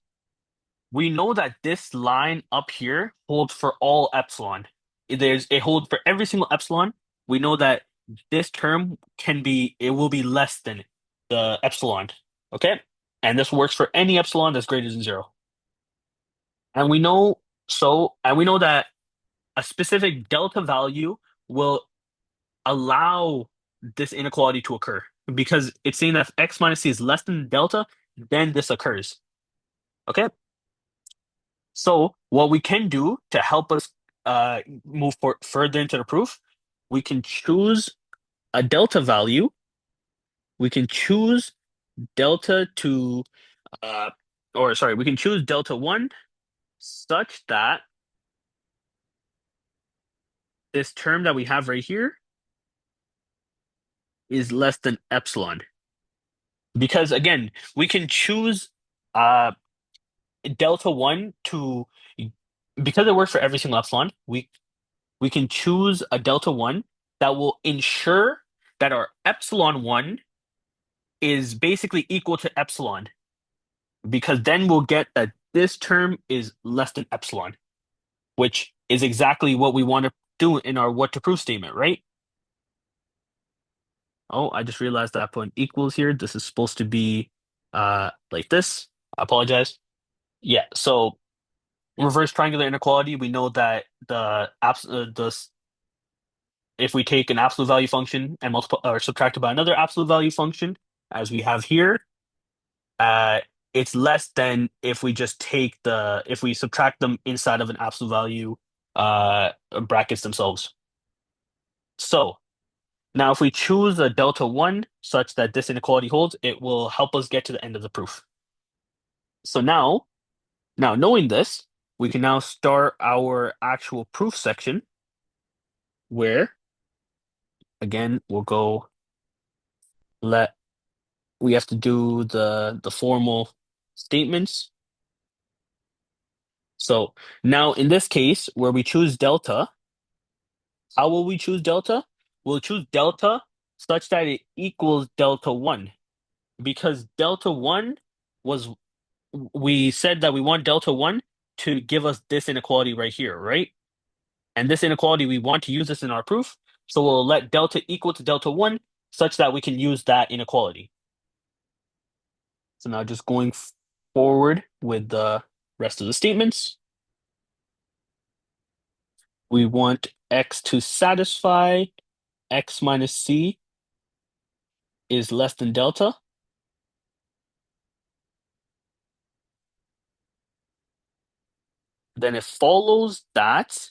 S1: We know that this line up here holds for all epsilon. It holds for every single epsilon. We know that this term it will be less than the epsilon. Okay? And this works for any epsilon that's greater than zero. And we know that a specific delta value will allow this inequality to occur because it's saying that if x minus c is less than delta, then this occurs. Okay? So what we can do to help us move further into the proof, we can choose a delta value. We can choose delta to, we can choose delta 1 such that this term that we have right here is less than epsilon. Because again, we can choose delta 1 to, because it works for every single epsilon, we can choose a delta 1 that will ensure that our epsilon 1 is basically equal to epsilon, because then we'll get that this term is less than epsilon, which is exactly what we want to do in our what to prove statement, right? Oh, I just realized that I put an equals here. This is supposed to be like this. I apologize. Yeah, so reverse triangular inequality, we know that if we take an absolute value function and multiply or subtract it by another absolute value function, as we have here, it's less than if we just if we subtract them inside of an absolute value brackets themselves. So now if we choose a delta 1 such that this inequality holds, it will help us get to the end of the proof. So now knowing this, we can now start our actual proof section where, again, we have to do the formal statements. So now in this case, where we choose delta, how will we choose delta? We'll choose delta such that it equals delta 1. Because delta 1 was, we said that we want delta 1 to give us this inequality right here, right? And this inequality, we want to use this in our proof. So we'll let delta equal to delta 1 such that we can use that inequality. So now just going forward with the rest of the statements. We want x to satisfy x minus c is less than delta. Then it follows that,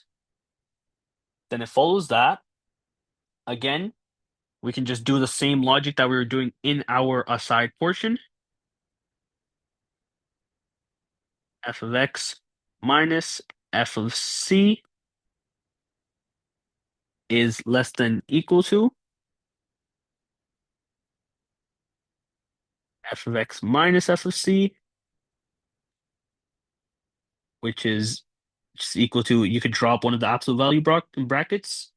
S1: again, we can just do the same logic that we were doing in our aside portion. F of x minus f of c is less than equal to f of x minus f of c, which is just equal to, you could drop one of the absolute value brackets.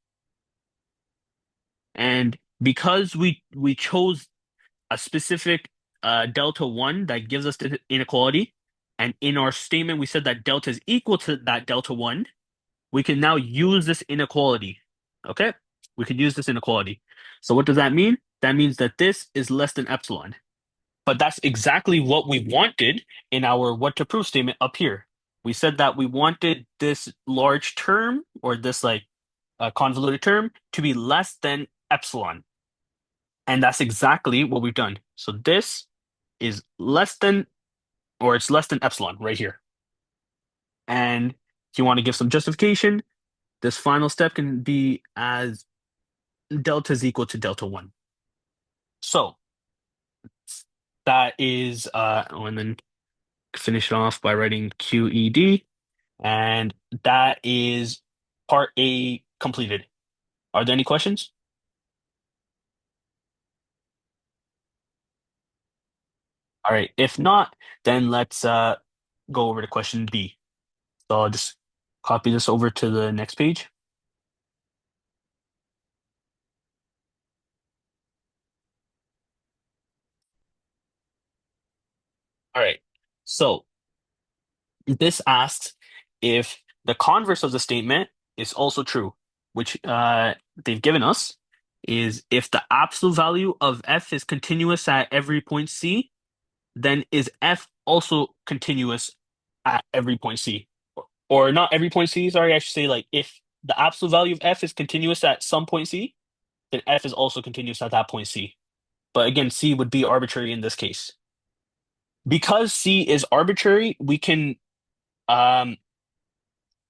S1: And because we chose a specific delta 1 that gives us the inequality, and in our statement we said that delta is equal to that delta 1, we can now use this inequality. Okay? We can use this inequality. So what does that mean? That means that this is less than epsilon. But that's exactly what we wanted in our what to prove statement up here. We said that we wanted this large term, or this like convoluted term, to be less than epsilon. And that's exactly what we've done. So this is less than, or it's less than epsilon right here. And if you want to give some justification, this final step can be as delta is equal to delta 1. So that is and then finish it off by writing QED, and that is part A completed. Are there any questions? All right, if not, then let's go over to question B. So I'll just copy this over to the next page. All right, so this asks if the converse of the statement is also true, which they've given us is if the absolute value of f is continuous at every point C, then is f also continuous at every point C? Or not every point C, sorry, I should say like if the absolute value of f is continuous at some point C, then f is also continuous at that point C. But again, C would be arbitrary in this case. Because C is arbitrary, we can um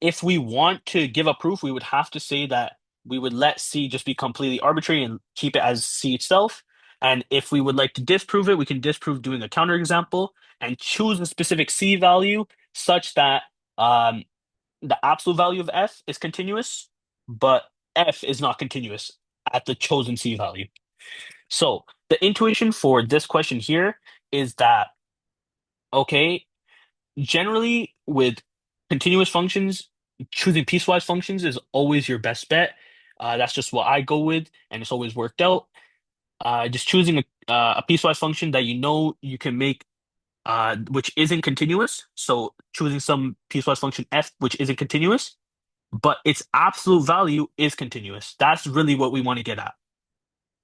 S1: if we want to give a proof, we would have to say that we would let C just be completely arbitrary and keep it as C itself. And if we would like to disprove it, we can disprove doing a counterexample and choose a specific C value such that the absolute value of f is continuous, but f is not continuous at the chosen C value. So the intuition for this question here is that, okay, generally with continuous functions, choosing piecewise functions is always your best bet. That's just what I go with, and it's always worked out. Just choosing a piecewise function that you know you can make, which isn't continuous. So choosing some piecewise function f which isn't continuous, but its absolute value is continuous. That's really what we want to get at.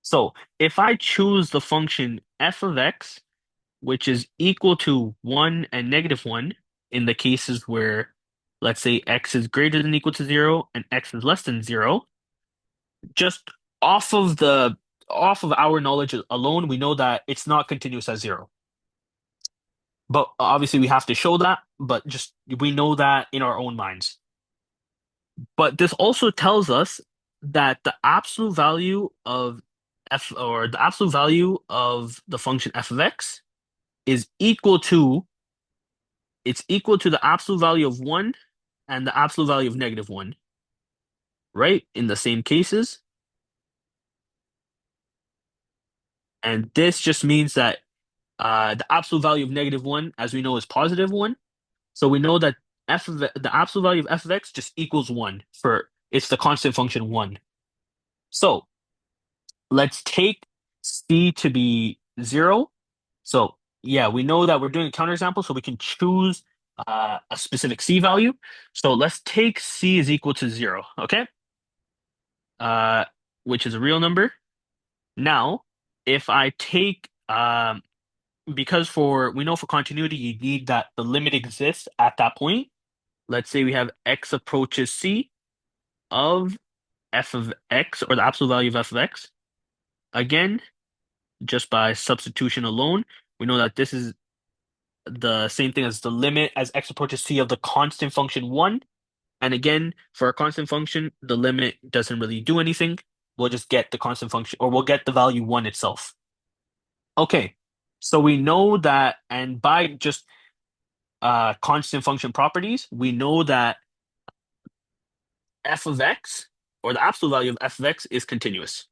S1: So if I choose the function f of x which is equal to 1 and -1 in the cases where, let's say, x is greater than equal to 0 and x is less than 0, just off of our knowledge alone, we know that it's not continuous at 0. But obviously we have to show that, but just we know that in our own minds. But this also tells us that the absolute value of f or the absolute value of the function f of x is equal to the absolute value of 1 and the absolute value of -1, right? In the same cases. And this just means that the absolute value of -1, as we know, is +1. So we know that the absolute value of f of x just equals 1 for it's the constant function 1. So let's take c to be 0. So yeah, we know that we're doing a counterexample, so we can choose a specific c value. So let's take c is equal to 0, okay? Uh, which is a real number. Now, if I take because we know for continuity you need that the limit exists at that point. Let's say we have x approaches c of f of x, or the absolute value of f of x. Again, just by substitution alone, we know that this is the same thing as the limit as x approaches c of the constant function 1. And again, for a constant function, the limit doesn't really do anything. We'll just get the constant function, or we'll get the value 1 itself. Okay, so we know that, and by just constant function properties, we know that f of x, or the absolute value of f of x, is continuous.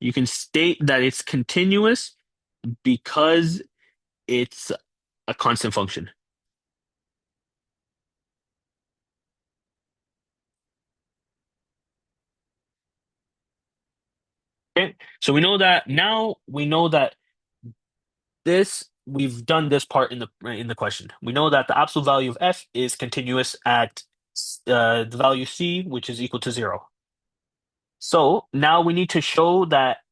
S1: You can state that it's continuous because it's a constant function. Okay, so we know that now. We know that we've done this part in the question. We know that the absolute value of f is continuous at the value c, which is equal to 0. So now we need to show that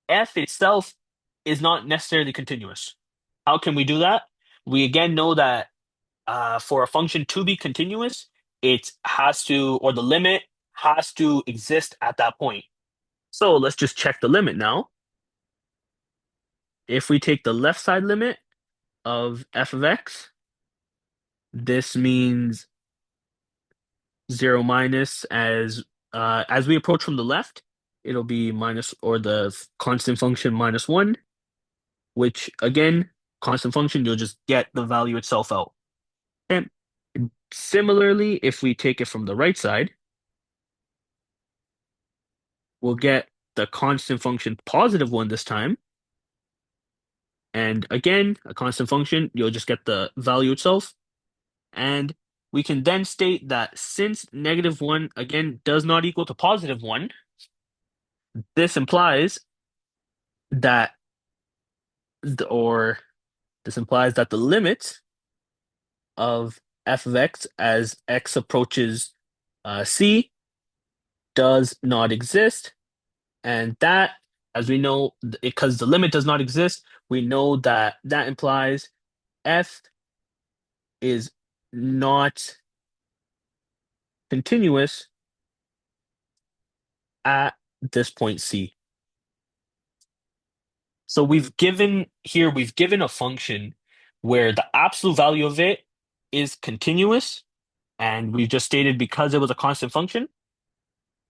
S1: f itself is not necessarily continuous. How can we do that? We again know that for a function to be continuous, it has to, or the limit has to exist at that point. So let's just check the limit now. If we take the left side limit of f of x, this means 0 minus as we approach from the left, it'll be minus, or the constant function -1. which again, constant function, you'll just get the value itself out. And similarly, if we take it from the right side, we'll get the constant function positive one this time. And again, a constant function, you'll just get the value itself. And we can then state that since -1 again does not equal to +1, this implies that or this implies that the limit of f of x as x approaches c does not exist. And that, as we know, because the limit does not exist, we know that that implies f is not continuous at this point c. So we've given a function where the absolute value of it is continuous, and we've just stated because it was a constant function.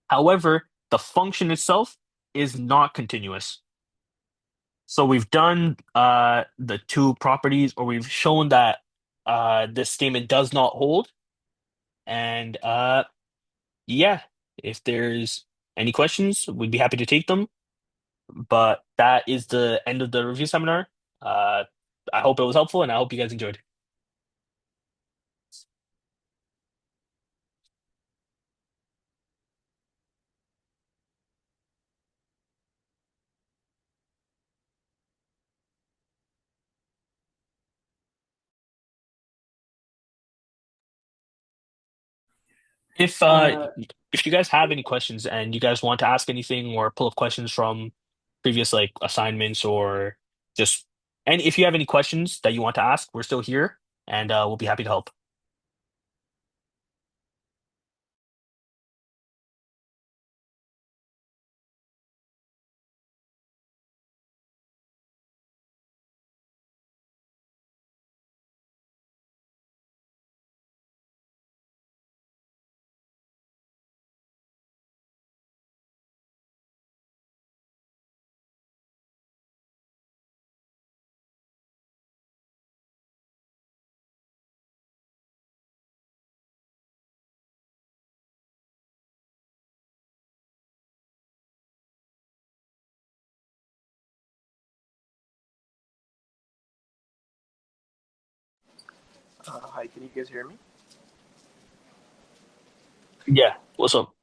S1: However, the function itself is not continuous. So we've done the two properties, or we've shown that this statement does not hold. And yeah, if there's any questions, we'd be happy to take them. But that is the end of the review seminar. Uh, I hope it was helpful, and I hope you guys enjoyed. If uh, if you guys have any questions and you guys want to ask anything or pull up questions from previous like assignments or just and if you have any questions that you want to ask, we're still here and we'll be happy to help.
S4: Hi, can you guys hear me?
S1: Yeah, what's up?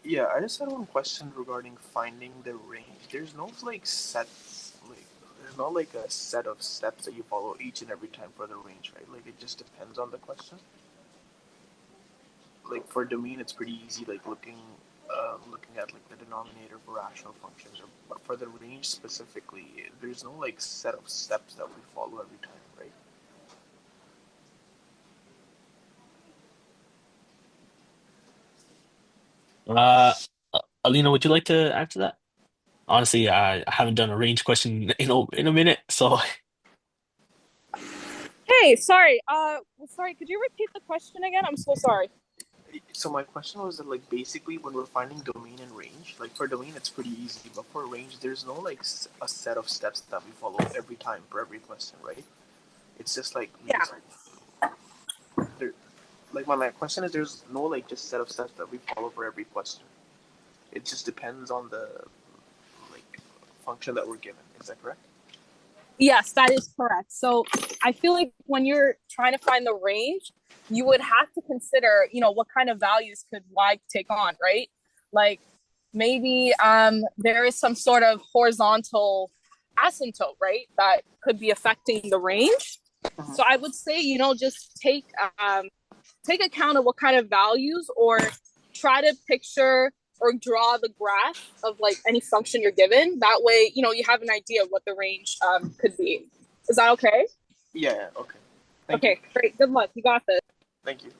S4: Yeah, I just had one question regarding finding the range. There's no like set, like there's not like a set of steps that you follow each and every time for the range, right? Like it just depends on the question. Like for domain, it's pretty easy, like looking at like the denominator for rational functions. But for the range specifically, there's no like set of steps that we follow every time, right?
S1: Uh, Alena, would you like to answer that? Honestly, I haven't done a range question in a minute, so
S2: Hey, sorry. Sorry. Could you repeat the question again? I'm so sorry.
S4: So my question was that like basically when we're finding domain and range, like for domain it's pretty easy, but for range there's no like a set of steps that we follow every time for every question, right? It's just like we
S2: Yeah.
S4: just there, like my question is there's no like just set of steps that we follow for every question. It just depends on the like function that we're given. Is that correct?
S2: Yes, that is correct. So I feel like when you're trying to find the range, you would have to consider, what kind of values could y take on, right? Like maybe there is some sort of horizontal asymptote, right? That could be affecting the range.
S4: Mm-hmm.
S2: So I would say, just take account of what kind of values or try to picture or draw the graph of like any function you're given. That way, you have an idea of what the range could be. Is that okay?
S4: Yeah. Okay. Thank you.
S2: Okay, great. Good luck. You got this.
S4: Thank you.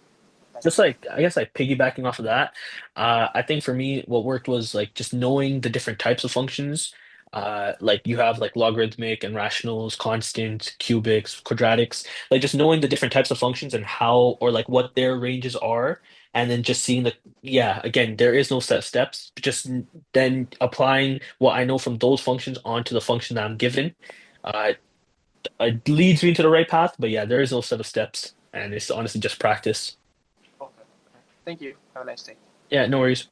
S1: just like I guess like piggybacking off of that, I think for me what worked was like just knowing the different types of functions. Like you have like logarithmic and rationals, constant, cubics, quadratics, like just knowing the different types of functions and how or like what their ranges are, and then just seeing the yeah, again, there is no set steps, then applying what I know from those functions onto the function that I'm given. Uh, it leads me to the right path, but yeah, there is no set of steps, and it's honestly just practice.
S4: Okay. Thank you. Have a nice day.
S1: Yeah, no worries.